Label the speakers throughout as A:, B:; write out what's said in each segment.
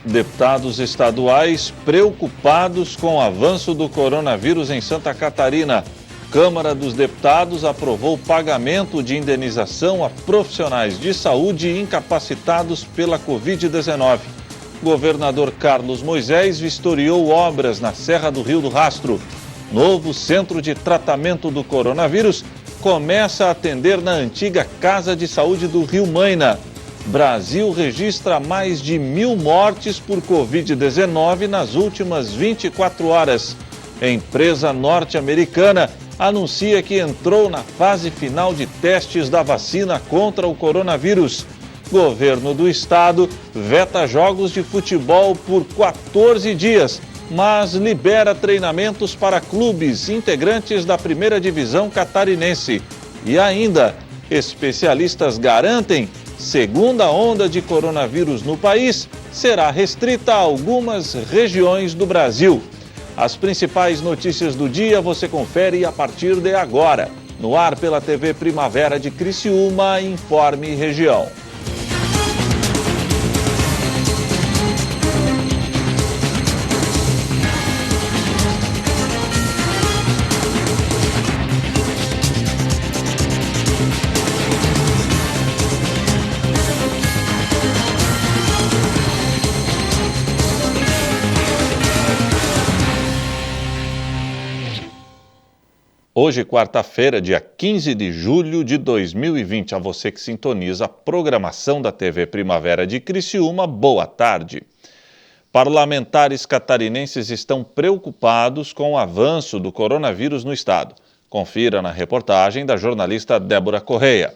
A: Deputados estaduais preocupados com o avanço do coronavírus em Santa Catarina. Câmara dos Deputados aprovou pagamento de indenização a profissionais de saúde incapacitados pela Covid-19. Governador Carlos Moisés vistoriou obras na Serra do Rio do Rastro. Novo centro de tratamento do coronavírus começa a atender na antiga Casa de Saúde do Rio Maina. Brasil registra mais de 1.000 mortes por Covid-19 nas últimas 24 horas. Empresa norte-americana anuncia que entrou na fase final de testes da vacina contra o coronavírus. Governo do estado veta jogos de futebol por 14 dias, mas libera treinamentos para clubes integrantes da primeira divisão catarinense. E ainda, especialistas garantem segunda onda de coronavírus no país será restrita a algumas regiões do Brasil. As principais notícias do dia você confere a partir de agora. No ar pela TV Primavera de Criciúma, Informe Região. Hoje, quarta-feira, dia 15 de julho de 2020, a você que sintoniza a programação da TV Primavera de Criciúma, boa tarde. Parlamentares catarinenses estão preocupados com o avanço do coronavírus no estado. Confira na reportagem da jornalista Débora Correia.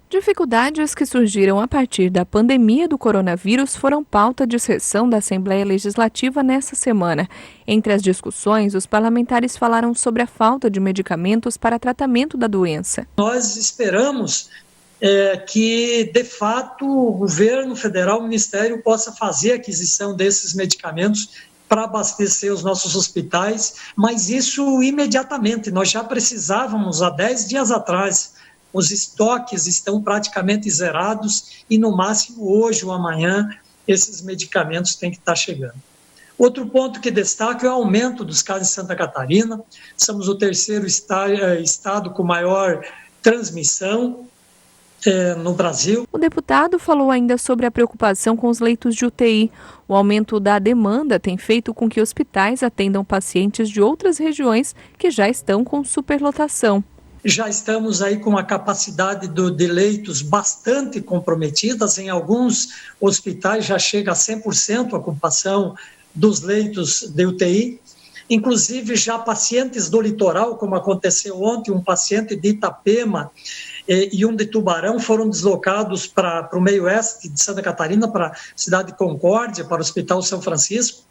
B: Dificuldades que surgiram a partir da pandemia do coronavírus foram pauta de sessão da Assembleia Legislativa nesta semana. Entre as discussões, os parlamentares falaram sobre a falta de medicamentos para tratamento da doença.
C: Nós esperamos que, de fato, o governo federal, o Ministério, possa fazer a aquisição desses medicamentos para abastecer os nossos hospitais, mas isso imediatamente. Nós já precisávamos há 10 dias atrás. Os estoques estão praticamente zerados e, no máximo, hoje ou amanhã, esses medicamentos têm que estar chegando. Outro ponto que destaco é o aumento dos casos em Santa Catarina. Somos o terceiro estado com maior transmissão no Brasil.
B: O deputado falou ainda sobre a preocupação com os leitos de UTI. O aumento da demanda tem feito com que hospitais atendam pacientes de outras regiões que já estão com superlotação.
C: Já estamos aí com a capacidade de leitos bastante comprometidas. Em alguns hospitais já chega a 100% a ocupação dos leitos de UTI. Inclusive já pacientes do litoral, como aconteceu ontem, um paciente de Itapema e um de Tubarão foram deslocados para o meio oeste de Santa Catarina, para a cidade de Concórdia, para o Hospital São Francisco,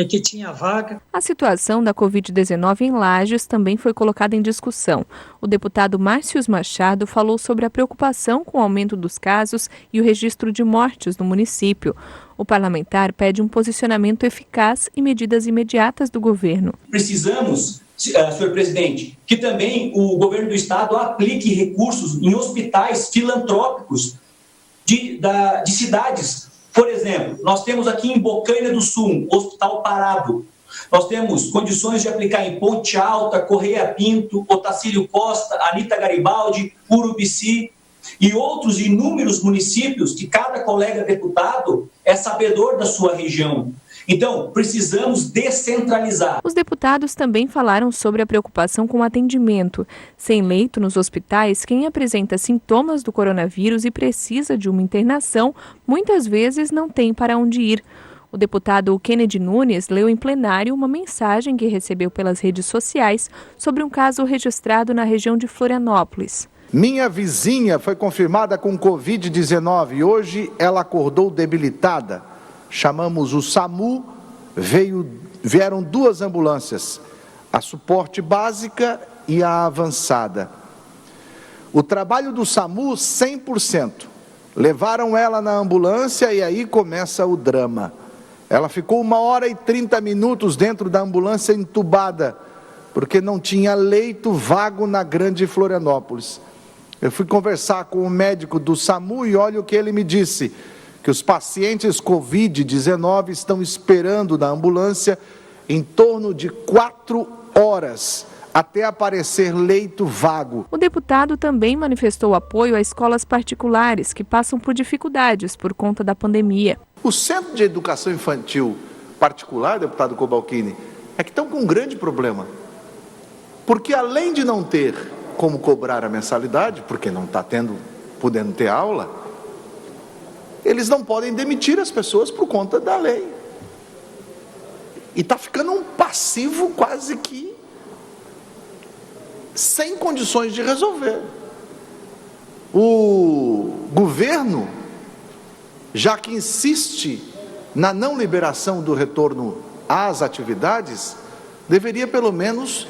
C: que tinha vaga.
B: A situação da Covid-19 em Lages também foi colocada em discussão. O deputado Márcios Machado falou sobre a preocupação com o aumento dos casos e o registro de mortes no município. O parlamentar pede um posicionamento eficaz e medidas imediatas do governo.
D: Precisamos, senhor presidente, que também o governo do estado aplique recursos em hospitais filantrópicos de cidades. Por exemplo, nós temos aqui em Bocaina do Sul, um hospital parado. Nós temos condições de aplicar em Ponte Alta, Correia Pinto, Otacílio Costa, Anita Garibaldi, Urubici e outros inúmeros municípios que cada colega deputado é sabedor da sua região. Então, precisamos descentralizar.
B: Os deputados também falaram sobre a preocupação com o atendimento. Sem leito nos hospitais, quem apresenta sintomas do coronavírus e precisa de uma internação, muitas vezes não tem para onde ir. O deputado Kennedy Nunes leu em plenário uma mensagem que recebeu pelas redes sociais sobre um caso registrado na região de Florianópolis.
E: Minha vizinha foi confirmada com Covid-19 e hoje ela acordou debilitada. Chamamos o SAMU, vieram 2 ambulâncias, a suporte básica e a avançada. O trabalho do SAMU, 100%. Levaram ela na ambulância e aí começa o drama. Ela ficou 1h30 dentro da ambulância entubada, porque não tinha leito vago na Grande Florianópolis. Eu fui conversar com o médico do SAMU e olha o que ele me disse, que os pacientes Covid-19 estão esperando na ambulância em torno de 4 horas até aparecer leito vago.
B: O deputado também manifestou apoio a escolas particulares que passam por dificuldades por conta da pandemia.
E: O Centro de Educação Infantil particular, deputado Cobalcini, é que estão com um grande problema. Porque além de não ter como cobrar a mensalidade, porque não está podendo ter aula, eles não podem demitir as pessoas por conta da lei. E está ficando um passivo quase que sem condições de resolver. O governo, já que insiste na não liberação do retorno às atividades, deveria pelo menos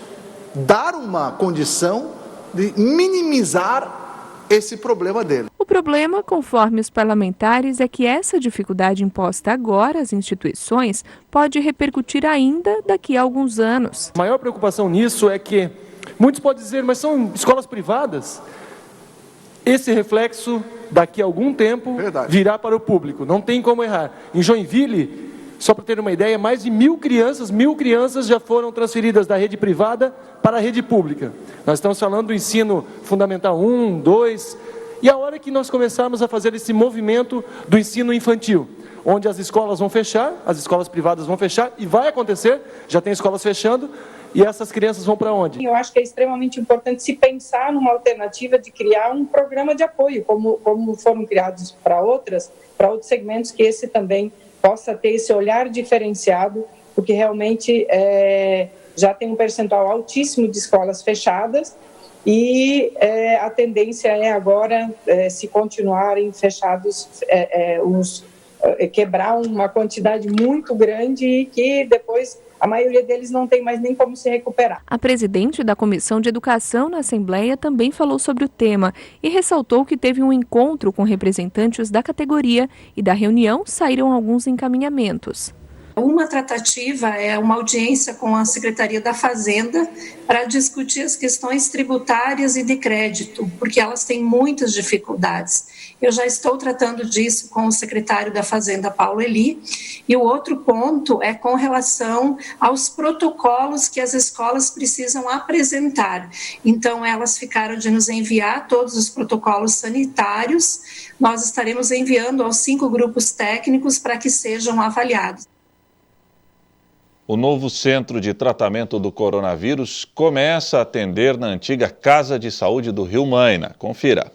E: dar uma condição de minimizar esse problema dele.
B: O problema, conforme os parlamentares, é que essa dificuldade imposta agora às instituições pode repercutir ainda daqui a alguns anos.
F: A maior preocupação nisso é que muitos podem dizer, mas são escolas privadas. Esse reflexo, daqui a algum tempo, virá para o público. Não tem como errar. Em Joinville, só para ter uma ideia, mais de 1.000 crianças já foram transferidas da rede privada para a rede pública. Nós estamos falando do ensino fundamental 1, 2, e a hora que nós começarmos a fazer esse movimento do ensino infantil, onde as escolas vão fechar, as escolas privadas vão fechar, e vai acontecer, já tem escolas fechando, e essas crianças vão para onde?
G: Eu acho que é extremamente importante se pensar numa alternativa de criar um programa de apoio, como foram criados para outros segmentos, que esse também possa ter esse olhar diferenciado, porque realmente já tem um percentual altíssimo de escolas fechadas, e a tendência é agora, se continuarem fechados, quebrar uma quantidade muito grande e que depois a maioria deles não tem mais nem como se recuperar.
B: A presidente da Comissão de Educação na Assembleia também falou sobre o tema e ressaltou que teve um encontro com representantes da categoria e da reunião saíram alguns encaminhamentos.
H: Uma tratativa é uma audiência com a Secretaria da Fazenda para discutir as questões tributárias e de crédito, porque elas têm muitas dificuldades. Eu já estou tratando disso com o secretário da Fazenda, Paulo Eli, e o outro ponto é com relação aos protocolos que as escolas precisam apresentar. Então, elas ficaram de nos enviar todos os protocolos sanitários. Nós estaremos enviando aos 5 grupos técnicos para que sejam avaliados.
A: O novo centro de tratamento do coronavírus começa a atender na antiga Casa de Saúde do Rio Maina. Confira.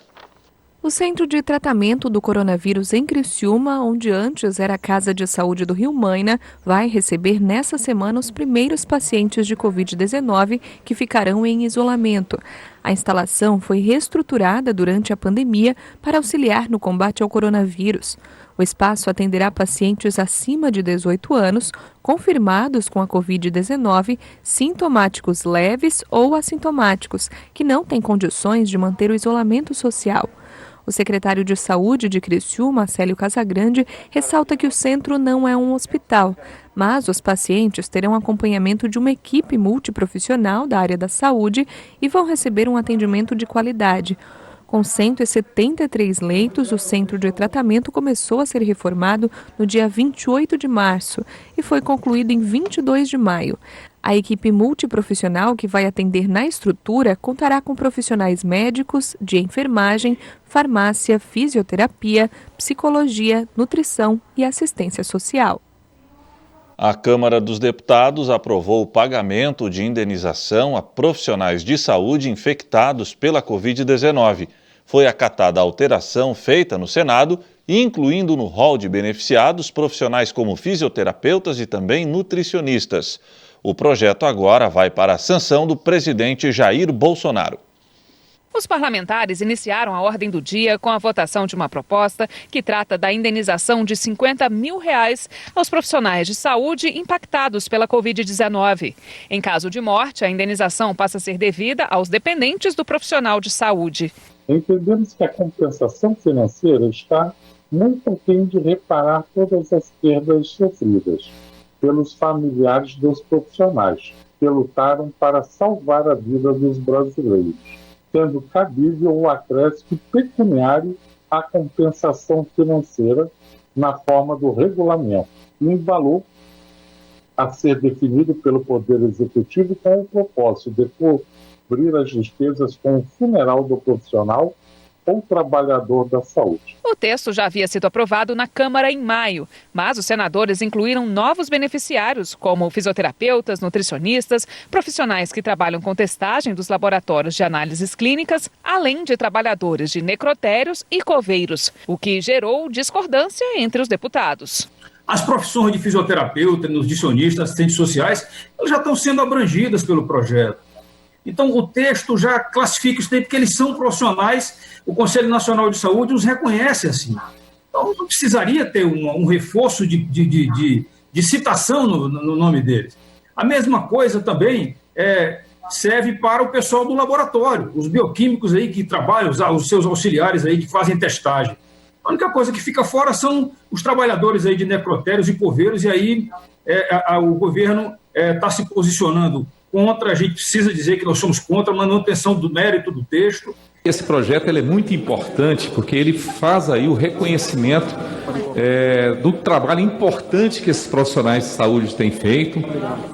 B: O Centro de Tratamento do Coronavírus em Criciúma, onde antes era a Casa de Saúde do Rio Maina, vai receber nessa semana os primeiros pacientes de Covid-19 que ficarão em isolamento. A instalação foi reestruturada durante a pandemia para auxiliar no combate ao coronavírus. O espaço atenderá pacientes acima de 18 anos, confirmados com a Covid-19, sintomáticos leves ou assintomáticos, que não têm condições de manter o isolamento social. O secretário de Saúde de Criciúma, Célio Casagrande, ressalta que o centro não é um hospital, mas os pacientes terão acompanhamento de uma equipe multiprofissional da área da saúde e vão receber um atendimento de qualidade. Com 173 leitos, o centro de tratamento começou a ser reformado no dia 28 de março e foi concluído em 22 de maio. A equipe multiprofissional que vai atender na estrutura contará com profissionais médicos, de enfermagem, farmácia, fisioterapia, psicologia, nutrição e assistência social.
A: A Câmara dos Deputados aprovou o pagamento de indenização a profissionais de saúde infectados pela Covid-19. Foi acatada a alteração feita no Senado, incluindo no rol de beneficiados profissionais como fisioterapeutas e também nutricionistas. O projeto agora vai para a sanção do presidente Jair Bolsonaro.
I: Os parlamentares iniciaram a ordem do dia com a votação de uma proposta que trata da indenização de R$50 mil aos profissionais de saúde impactados pela Covid-19. Em caso de morte, a indenização passa a ser devida aos dependentes do profissional de saúde.
J: Entendemos que a compensação financeira está muito aquém de reparar todas as perdas sofridas pelos familiares dos profissionais que lutaram para salvar a vida dos brasileiros, sendo cabível o acréscimo pecuniário à compensação financeira na forma do regulamento, e um valor a ser definido pelo Poder Executivo com o propósito de cobrir as despesas com o funeral do profissional ou trabalhador da saúde.
I: O texto já havia sido aprovado na Câmara em maio, mas os senadores incluíram novos beneficiários, como fisioterapeutas, nutricionistas, profissionais que trabalham com testagem dos laboratórios de análises clínicas, além de trabalhadores de necrotérios e coveiros, o que gerou discordância entre os deputados.
K: As profissões de fisioterapeuta, nutricionista, assistentes sociais, elas já estão sendo abrangidas pelo projeto. Então, o texto já classifica isso daí, porque eles são profissionais, o Conselho Nacional de Saúde os reconhece assim. Então, não precisaria ter um reforço de citação no nome deles. A mesma coisa também serve para o pessoal do laboratório, os bioquímicos aí que trabalham, os seus auxiliares aí que fazem testagem. A única coisa que fica fora são os trabalhadores aí de necrotérios e coveiros, e aí o governo está se posicionando contra. A gente precisa dizer que nós somos contra a manutenção do mérito do texto.
L: Esse projeto ele é muito importante porque ele faz aí o reconhecimento do trabalho importante que esses profissionais de saúde têm feito,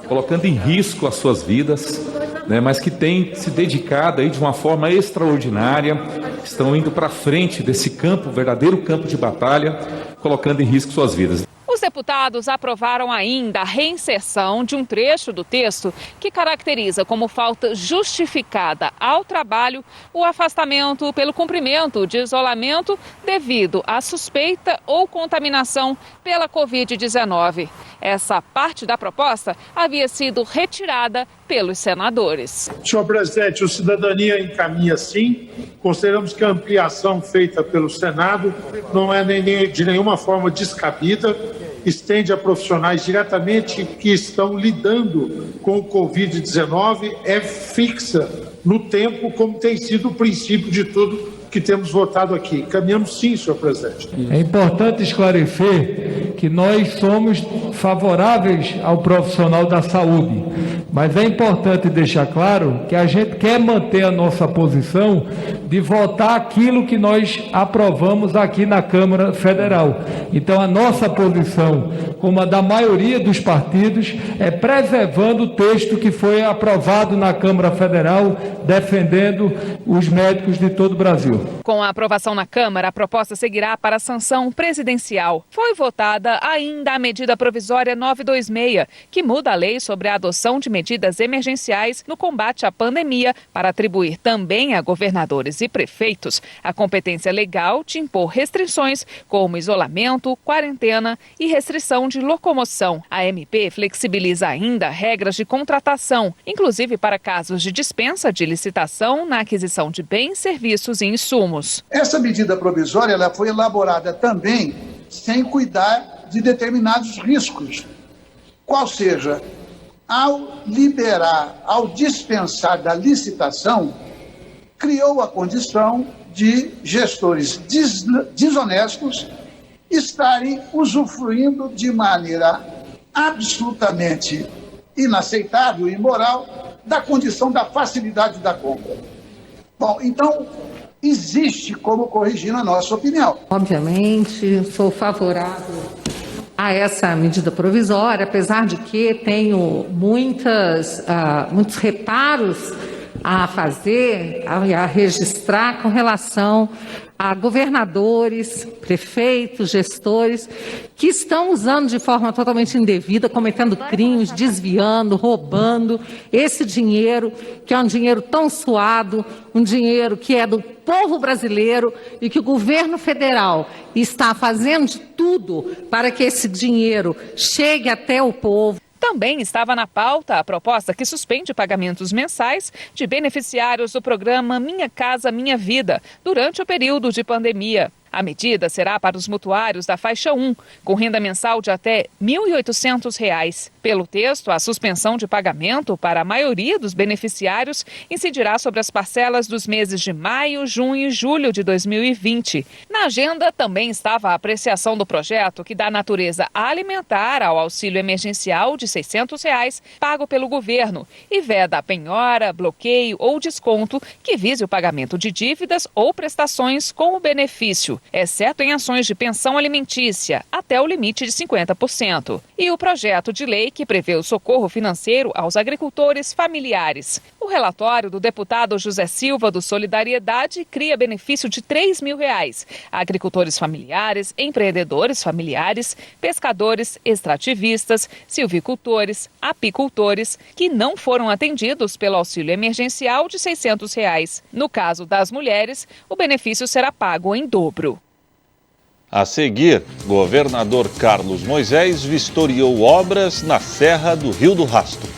L: colocando em risco as suas vidas, né, mas que têm se dedicado aí de uma forma extraordinária, estão indo para frente desse campo, verdadeiro campo de batalha, colocando em risco suas vidas.
I: Os deputados aprovaram ainda a reinserção de um trecho do texto que caracteriza como falta justificada ao trabalho o afastamento pelo cumprimento de isolamento devido à suspeita ou contaminação pela Covid-19. Essa parte da proposta havia sido retirada pelos senadores.
M: Senhor presidente, o Cidadania encaminha sim. Consideramos que a ampliação feita pelo Senado não é de nenhuma forma descabida, estende a profissionais diretamente que estão lidando com o Covid-19, é fixa no tempo, como tem sido o princípio de tudo que temos votado aqui. Caminhamos sim, senhor presidente.
N: É importante esclarecer que nós somos favoráveis ao profissional da saúde, mas é importante deixar claro que a gente quer manter a nossa posição de votar aquilo que nós aprovamos aqui na Câmara Federal. Então, a nossa posição, como a da maioria dos partidos, é preservando o texto que foi aprovado na Câmara Federal, defendendo os médicos de todo o Brasil.
I: Com a aprovação na Câmara, a proposta seguirá para a sanção presidencial. Foi votada ainda a medida provisória 926, que muda a lei sobre a adoção de medidas emergenciais no combate à pandemia para atribuir também a governadores e prefeitos a competência legal de impor restrições como isolamento, quarentena e restrição de locomoção. A MP flexibiliza ainda regras de contratação, inclusive para casos de dispensa de licitação na aquisição de bens, serviços e insumos.
O: Essa medida provisória ela foi elaborada também sem cuidar de determinados riscos, qual seja, ao liberar, ao dispensar da licitação, criou a condição de gestores desonestos estarem usufruindo de maneira absolutamente inaceitável e imoral da condição da facilidade da compra. Bom, então, existe como corrigir na nossa opinião.
P: Obviamente, sou favorável a essa medida provisória, apesar de que tenho muitos reparos a fazer, a registrar com relação a governadores, prefeitos, gestores, que estão usando de forma totalmente indevida, cometendo crimes, desviando, roubando esse dinheiro, que é um dinheiro tão suado, um dinheiro que é do povo brasileiro e que o governo federal está fazendo de tudo para que esse dinheiro chegue até o povo.
I: Também estava na pauta a proposta que suspende pagamentos mensais de beneficiários do programa Minha Casa Minha Vida durante o período de pandemia. A medida será para os mutuários da faixa 1, com renda mensal de até R$ 1.800. Pelo texto, a suspensão de pagamento para a maioria dos beneficiários incidirá sobre as parcelas dos meses de maio, junho e julho de 2020. Na agenda também estava a apreciação do projeto que dá natureza alimentar ao auxílio emergencial de R$ 600 pago pelo governo e veda a penhora, bloqueio ou desconto que vise o pagamento de dívidas ou prestações com o benefício. exceto em ações de pensão alimentícia, até o limite de 50%. E o projeto de lei que prevê o socorro financeiro aos agricultores familiares. O relatório do deputado José Silva, do Solidariedade, cria benefício de R$3.000 a agricultores familiares, empreendedores familiares, pescadores, extrativistas, silvicultores, apicultores, que não foram atendidos pelo auxílio emergencial de R$600. No caso das mulheres, o benefício será pago em dobro.
A: A seguir, governador Carlos Moisés vistoriou obras na Serra do Rio do Rastro.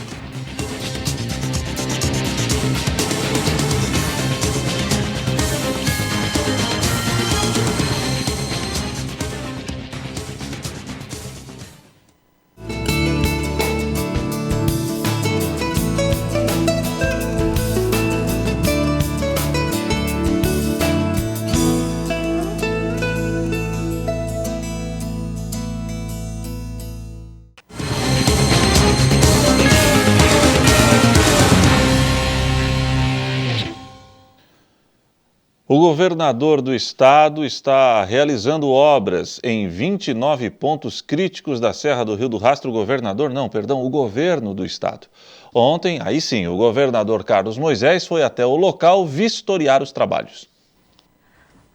A: O governador do estado está realizando obras em 29 pontos críticos da Serra do Rio do Rastro. O governo do estado. Ontem, aí sim, o governador Carlos Moisés foi até o local vistoriar os trabalhos.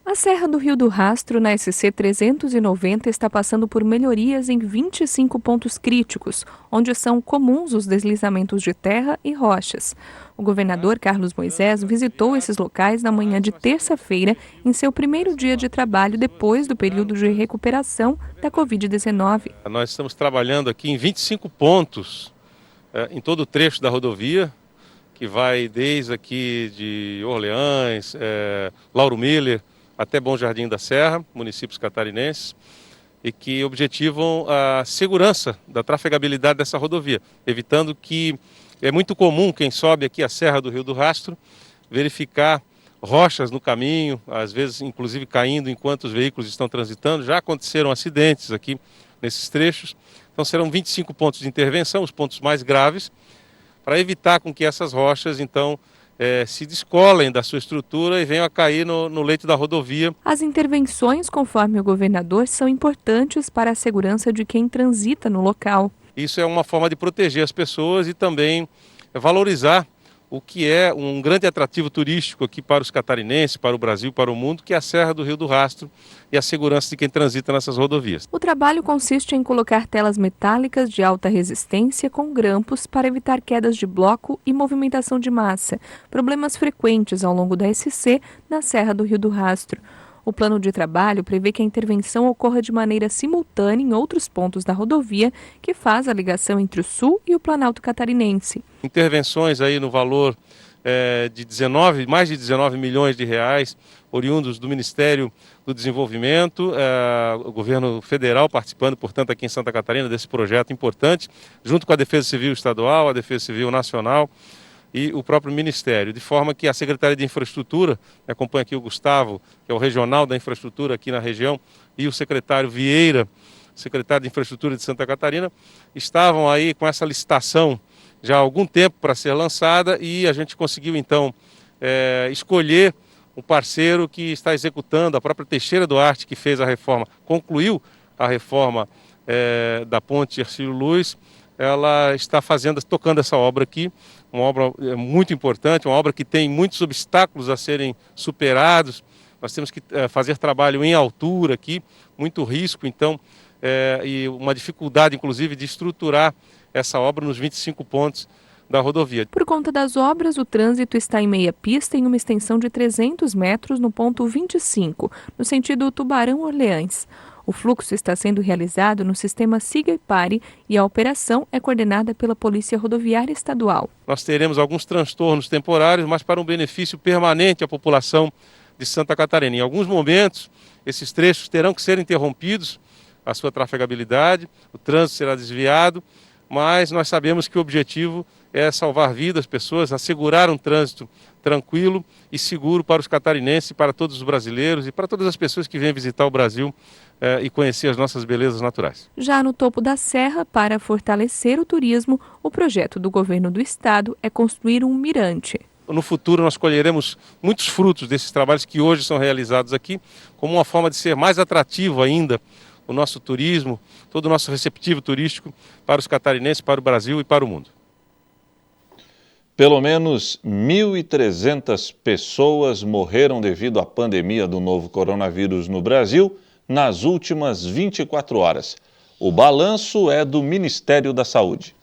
B: A Serra do Rio do Rastro, na SC 390, está passando por melhorias em 25 pontos críticos, onde são comuns os deslizamentos de terra e rochas. O governador Carlos Moisés visitou esses locais na manhã de terça-feira, em seu primeiro dia de trabalho depois do período de recuperação da Covid-19.
Q: Nós estamos trabalhando aqui em 25 pontos, em todo o trecho da rodovia, que vai desde aqui de Orleans, Lauro Miller, até Bom Jardim da Serra, municípios catarinenses, e que objetivam a segurança da trafegabilidade dessa rodovia, evitando que é muito comum quem sobe aqui a Serra do Rio do Rastro verificar rochas no caminho, às vezes inclusive caindo enquanto os veículos estão transitando. Já aconteceram acidentes aqui nesses trechos, então serão 25 pontos de intervenção, os pontos mais graves, para evitar com que essas rochas então se descolem da sua estrutura e venham a cair no leito da rodovia.
B: As intervenções, conforme o governador, são importantes para a segurança de quem transita no local.
Q: Isso é uma forma de proteger as pessoas e também valorizar o que é um grande atrativo turístico aqui para os catarinenses, para o Brasil, para o mundo, que é a Serra do Rio do Rastro e a segurança de quem transita nessas rodovias.
B: O trabalho consiste em colocar telas metálicas de alta resistência com grampos para evitar quedas de bloco e movimentação de massa, problemas frequentes ao longo da SC na Serra do Rio do Rastro. O plano de trabalho prevê que a intervenção ocorra de maneira simultânea em outros pontos da rodovia, que faz a ligação entre o Sul e o Planalto Catarinense.
Q: Intervenções aí no valor de mais de 19 milhões de reais, oriundos do Ministério do Desenvolvimento, o governo federal participando, portanto, aqui em Santa Catarina, desse projeto importante, junto com a Defesa Civil Estadual, a Defesa Civil Nacional e o próprio Ministério, de forma que a Secretaria de Infraestrutura, acompanha aqui o Gustavo, que é o regional da infraestrutura aqui na região, e o secretário Vieira, secretário de Infraestrutura de Santa Catarina, estavam aí com essa licitação já há algum tempo para ser lançada e a gente conseguiu então escolher um parceiro que está executando, a própria Teixeira Duarte, que fez a reforma, concluiu a reforma da ponte Hercílio Luz. Ela está tocando essa obra aqui, uma obra muito importante, uma obra que tem muitos obstáculos a serem superados. Nós temos que fazer trabalho em altura aqui, muito risco, então, e uma dificuldade, inclusive, de estruturar essa obra nos 25 pontos da rodovia.
B: Por conta das obras, o trânsito está em meia pista em uma extensão de 300 metros no ponto 25, no sentido Tubarão-Orleans. O fluxo está sendo realizado no sistema Siga e Pare e a operação é coordenada pela Polícia Rodoviária Estadual.
Q: Nós teremos alguns transtornos temporários, mas para um benefício permanente à população de Santa Catarina. Em alguns momentos, esses trechos terão que ser interrompidos, a sua trafegabilidade, o trânsito será desviado, mas nós sabemos que o objetivo é salvar vidas, pessoas, assegurar um trânsito tranquilo e seguro para os catarinenses, para todos os brasileiros e para todas as pessoas que vêm visitar o Brasil e conhecer as nossas belezas naturais.
B: Já no topo da serra, para fortalecer o turismo, o projeto do governo do estado é construir um mirante.
Q: no futuro nós colheremos muitos frutos desses trabalhos que hoje são realizados aqui, como uma forma de ser mais atrativo ainda o nosso turismo, todo o nosso receptivo turístico para os catarinenses, para o Brasil e para o mundo.
A: Pelo menos 1.300 pessoas morreram devido à pandemia do novo coronavírus no Brasil nas últimas 24 horas. O balanço é do Ministério da Saúde.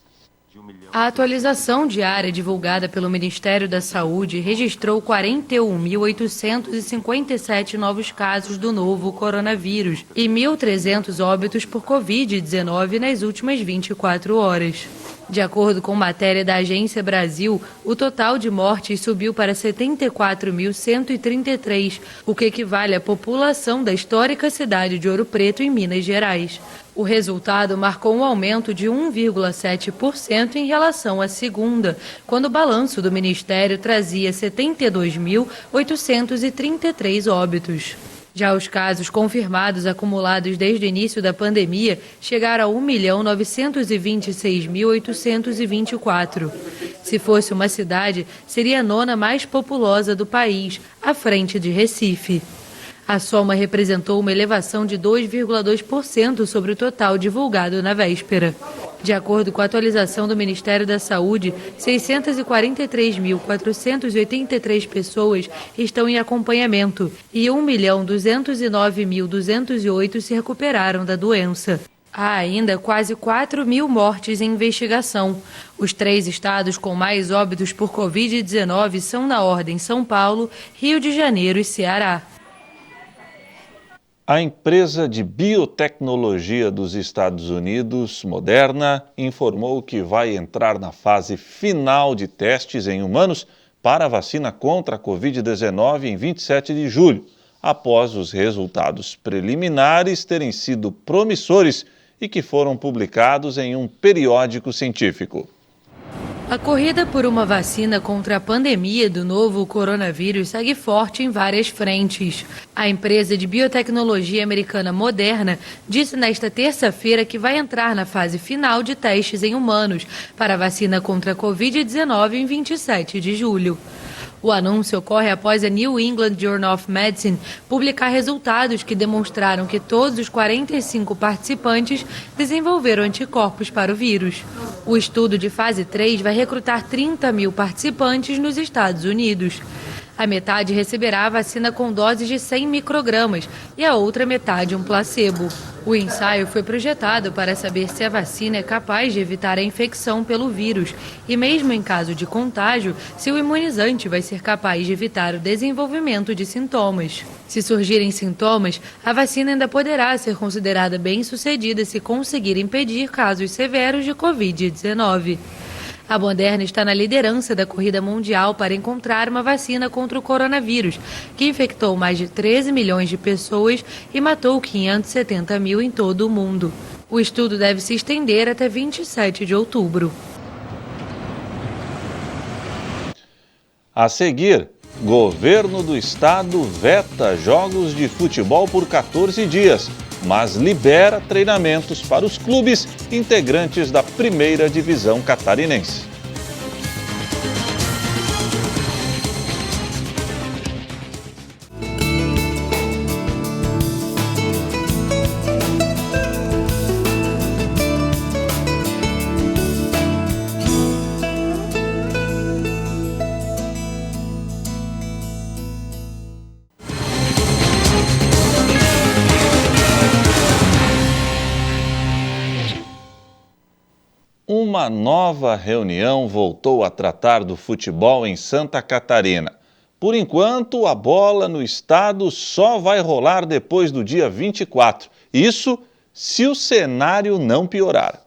R: A atualização diária divulgada pelo Ministério da Saúde registrou 41.857 novos casos do novo coronavírus e 1.300 óbitos por Covid-19 nas últimas 24 horas. De acordo com matéria da Agência Brasil, o total de mortes subiu para 74.133, o que equivale à população da histórica cidade de Ouro Preto, em Minas Gerais. O resultado marcou um aumento de 1,7% em relação à segunda, quando o balanço do Ministério trazia 72.833 óbitos. Já os casos confirmados acumulados desde o início da pandemia chegaram a 1.926.824. Se fosse uma cidade, seria a nona mais populosa do país, à frente de Recife. A soma representou uma elevação de 2,2% sobre o total divulgado na véspera. De acordo com a atualização do Ministério da Saúde, 643.483 pessoas estão em acompanhamento e 1.209.208 se recuperaram da doença. Há ainda quase 4.000 mortes em investigação. Os 3 estados com mais óbitos por Covid-19 são na ordem São Paulo, Rio de Janeiro e Ceará.
A: A empresa de biotecnologia dos Estados Unidos, Moderna, informou que vai entrar na fase final de testes em humanos para a vacina contra a Covid-19 em 27 de julho, após os resultados preliminares terem sido promissores e que foram publicados em um periódico científico.
R: A corrida por uma vacina contra a pandemia do novo coronavírus segue forte em várias frentes. A empresa de biotecnologia americana Moderna disse nesta terça-feira que vai entrar na fase final de testes em humanos para a vacina contra a Covid-19 em 27 de julho. O anúncio ocorre após a New England Journal of Medicine publicar resultados que demonstraram que todos os 45 participantes desenvolveram anticorpos para o vírus. O estudo de fase 3 vai recrutar 30.000 participantes nos Estados Unidos. A metade receberá a vacina com doses de 100 microgramas e a outra metade um placebo. O ensaio foi projetado para saber se a vacina é capaz de evitar a infecção pelo vírus e, mesmo em caso de contágio, se o imunizante vai ser capaz de evitar o desenvolvimento de sintomas. Se surgirem sintomas, a vacina ainda poderá ser considerada bem-sucedida se conseguir impedir casos severos de Covid-19. A Moderna está na liderança da corrida mundial para encontrar uma vacina contra o coronavírus, que infectou mais de 13 milhões de pessoas e matou 570 mil em todo o mundo. O estudo deve se estender até 27 de outubro.
A: A seguir, governo do estado veta jogos de futebol por 14 dias, mas libera treinamentos para os clubes integrantes da primeira divisão catarinense. Uma nova reunião voltou a tratar do futebol em Santa Catarina. Por enquanto, a bola no estado só vai rolar depois do dia 24. Isso se o cenário não piorar.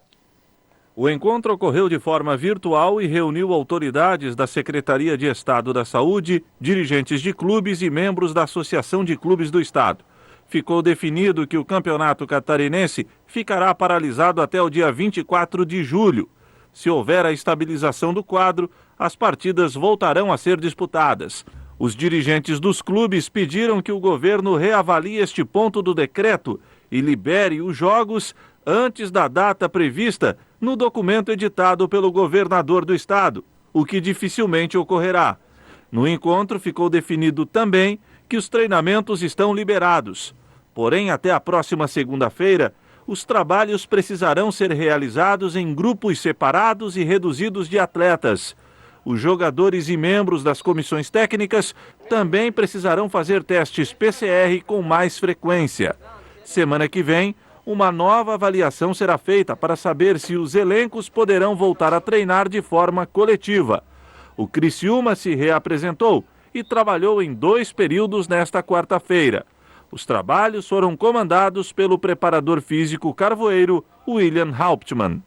S: O encontro ocorreu de forma virtual e reuniu autoridades da Secretaria de Estado da Saúde, dirigentes de clubes e membros da Associação de Clubes do Estado. Ficou definido que o campeonato catarinense ficará paralisado até o dia 24 de julho. Se houver a estabilização do quadro, as partidas voltarão a ser disputadas. Os dirigentes dos clubes pediram que o governo reavalie este ponto do decreto e libere os jogos antes da data prevista no documento editado pelo governador do estado, o que dificilmente ocorrerá. No encontro ficou definido também que os treinamentos estão liberados. Porém, até a próxima segunda-feira, os trabalhos precisarão ser realizados em grupos separados e reduzidos de atletas. Os jogadores e membros das comissões técnicas também precisarão fazer testes PCR com mais frequência. Semana que vem, uma nova avaliação será feita para saber se os elencos poderão voltar a treinar de forma coletiva. O Criciúma se reapresentou e trabalhou em 2 períodos nesta quarta-feira. Os trabalhos foram comandados pelo preparador físico carvoeiro William Hauptmann.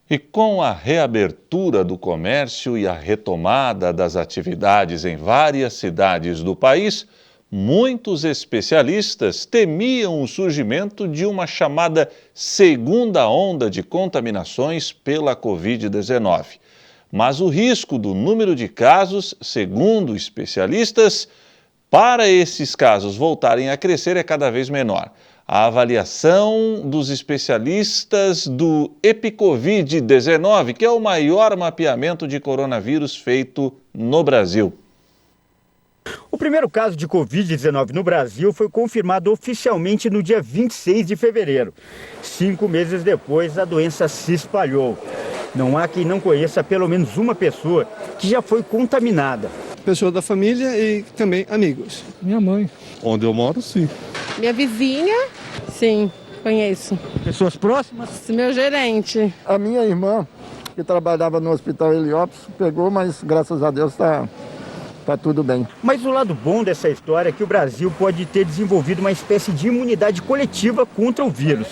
A: E com a reabertura do comércio e a retomada das atividades em várias cidades do país, muitos especialistas temiam o surgimento de uma chamada segunda onda de contaminações pela Covid-19. Mas o risco do número de casos, segundo especialistas, para esses casos voltarem a crescer é cada vez menor. A avaliação dos especialistas do EpiCovid-19, que é o maior mapeamento de coronavírus feito no Brasil.
T: O primeiro caso de Covid-19 no Brasil foi confirmado oficialmente no dia 26 de fevereiro. 5 meses depois, a doença se espalhou. Não há quem não conheça pelo menos uma pessoa que já foi contaminada.
U: Pessoa da família e também amigos. Minha mãe. Onde eu moro, sim.
V: Minha vizinha, sim, conheço.
T: Pessoas próximas?
V: Meu gerente.
U: A minha irmã, que trabalhava no Hospital Heliópolis, pegou, mas graças a Deus está tudo bem.
T: Mas o lado bom dessa história é que o Brasil pode ter desenvolvido uma espécie de imunidade coletiva contra o vírus.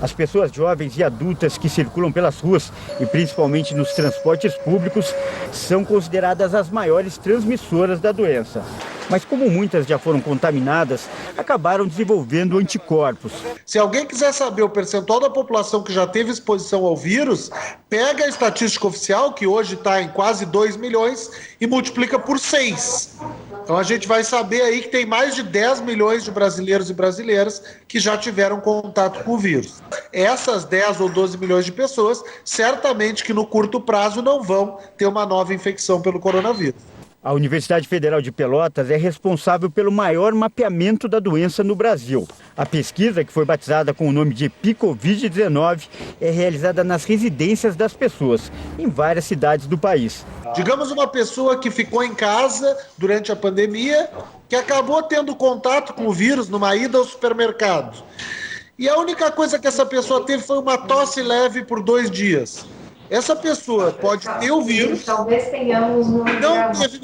T: As pessoas jovens e adultas que circulam pelas ruas e principalmente nos transportes públicos são consideradas as maiores transmissoras da doença. Mas como muitas já foram contaminadas, acabaram desenvolvendo anticorpos.
W: Se alguém quiser saber o percentual da população que já teve exposição ao vírus, pega a estatística oficial, que hoje está em quase 2 milhões, e multiplica por 6. Então a gente vai saber aí que tem mais de 10 milhões de brasileiros e brasileiras que já tiveram contato com o vírus. Essas 10 ou 12 milhões de pessoas, certamente que no curto prazo não vão ter uma nova infecção pelo coronavírus.
T: A Universidade Federal de Pelotas é responsável pelo maior mapeamento da doença no Brasil. A pesquisa, que foi batizada com o nome de EpiCovid-19, é realizada nas residências das pessoas, em várias cidades do país.
W: Digamos uma pessoa que ficou em casa durante a pandemia, que acabou tendo contato com o vírus numa ida ao supermercado. E a única coisa que essa pessoa teve foi uma tosse leve por 2 dias. Essa pessoa pode ter o vírus, não teve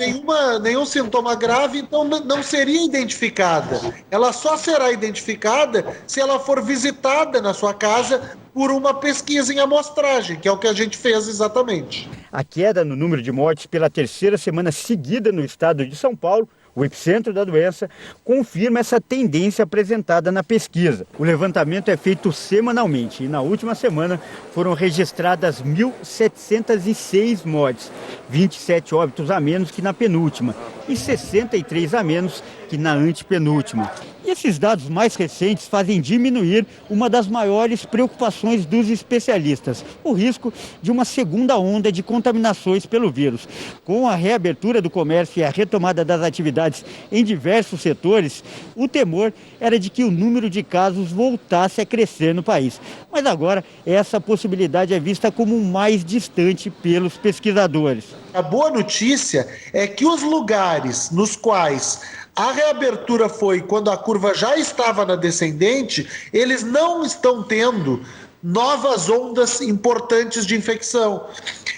W: nenhum sintoma grave, então não seria identificada. Ela só será identificada se ela for visitada na sua casa por uma pesquisa em amostragem, que é o que a gente fez exatamente.
T: A queda no número de mortes pela 3ª semana seguida no estado de São Paulo, o epicentro da doença, confirma essa tendência apresentada na pesquisa. O levantamento é feito semanalmente e na última semana foram registradas 1.706 mortes, 27 óbitos a menos que na penúltima e 63 a menos que na antepenúltima. E esses dados mais recentes fazem diminuir uma das maiores preocupações dos especialistas, o risco de uma segunda onda de contaminações pelo vírus. Com a reabertura do comércio e a retomada das atividades em diversos setores, o temor era de que o número de casos voltasse a crescer no país. Mas agora essa possibilidade é vista como mais distante pelos pesquisadores.
W: A boa notícia é que os lugares nos quais a reabertura foi quando a curva já estava na descendente, eles não estão tendo novas ondas importantes de infecção.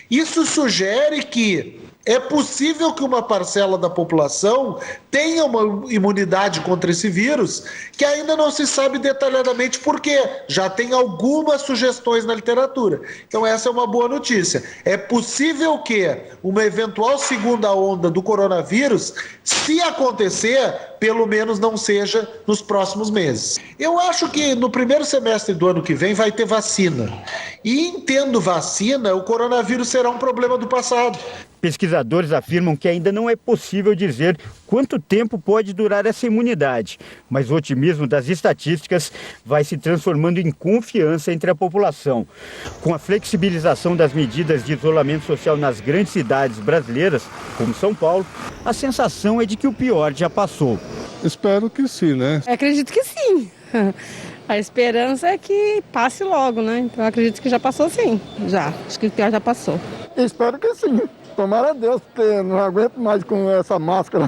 W: Isso sugere que é possível que uma parcela da população tenha uma imunidade contra esse vírus, que ainda não se sabe detalhadamente por quê. Já tem algumas sugestões na literatura. Então essa é uma boa notícia. É possível que uma eventual segunda onda do coronavírus, se acontecer, pelo menos não seja nos próximos meses. Eu acho que no primeiro semestre do ano que vem vai ter vacina. E tendo vacina, o coronavírus será um problema do passado.
T: Pesquisadores afirmam que ainda não é possível dizer quanto tempo pode durar essa imunidade, mas o otimismo das estatísticas vai se transformando em confiança entre a população. Com a flexibilização das medidas de isolamento social nas grandes cidades brasileiras, como São Paulo, a sensação é de que o pior já passou.
U: Espero que sim, né?
V: Eu acredito que sim. A esperança é que passe logo, né? Então eu acredito que já passou sim. Já. Acho que o pior já passou.
U: Espero que sim. Tomara a Deus, porque não aguento mais com essa máscara.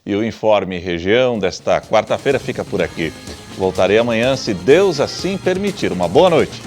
A: E o Informe Região desta quarta-feira fica por aqui. Voltarei amanhã, se Deus assim permitir. Uma boa noite.